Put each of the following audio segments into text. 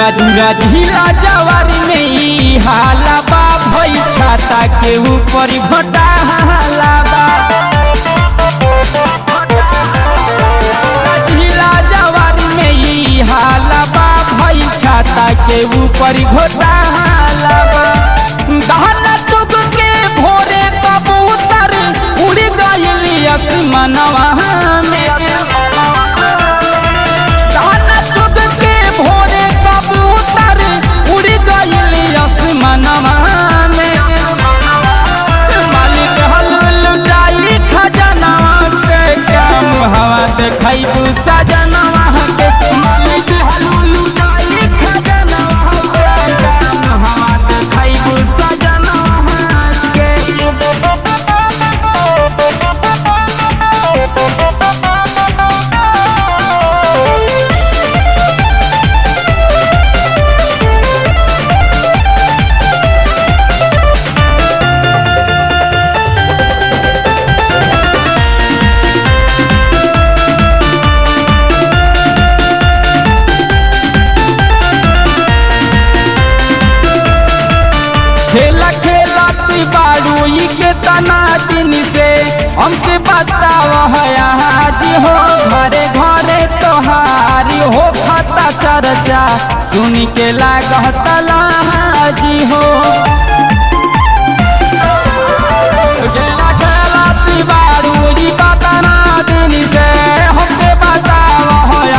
पूरा दूरा झीला जवारी में ई हाला बा भई छाता के ऊपर घोटा हाला बा। झीला जवारी में ई हाला बा भई छाता के ऊपर घोटा हाला बा। दहना चुग के भोरे कबूतर उड़ गइली आसमानवा में। दहना चुग के भोरे कबूतर उड़ गइली आसमानवा में। मालिक लुटाई खजानवा के काम हवा देखैबू सजनवा के। मालिक लुटाई खजानवा के काम हवा देखैबू सजनवा के। खेला खेलती बारूई के तना दिन से हमके बताव आज हो। घरे घरे तोहारी हो खाता चर्चा सुन के लागत लाजी हो। खेला खेलती बारूई के तना दिन से हमके बताव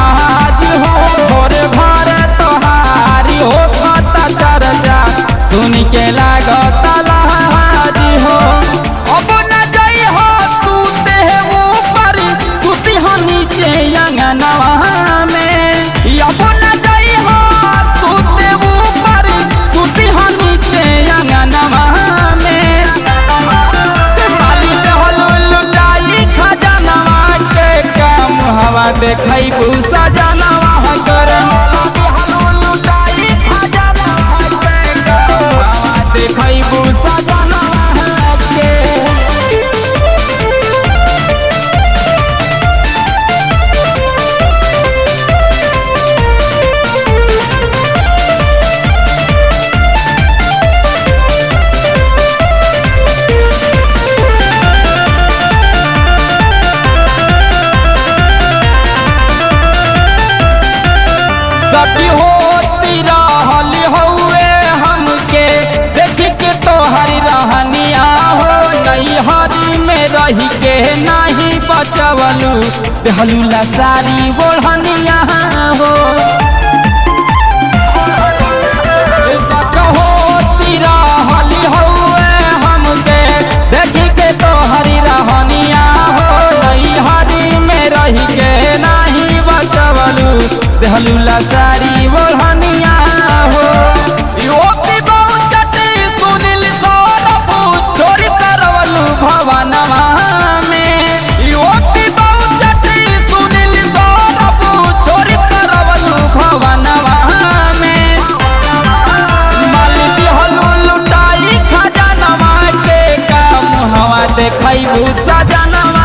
आज हो। घरे घरे तोहारी हो खाता चर्चा सुन के लागत लाजी हो। अब न जाई हो सूते ऊपर सूती हो नीचे अंगनवा में। अब न जाई हो सूते ऊपर सूती हो नीचे अंगनवा में। मालिक लुटाई खजानवा के काम हवा देखैबू सजनवा कर। देखैबू सजनवा के। सती होती रहली हउए हमके देख के तोहरी रहनिया हो। नैहरी में रही के नहीं बचवलू देहलू ला सारी ओढ़निया हो। होती रहली हउए हमके देख के तोहरी रहनिया हो। नैहरी में रही के नहीं बचवलू देहलू ला सारी ओढ़निया हो। सुनील सौरभ चोरी करवलू भवनवा में। सुनील सौरभ चोरी करवलू भवनवा में। मालिक लुटाई खजानवा के काम हवा देखैबू सजनवा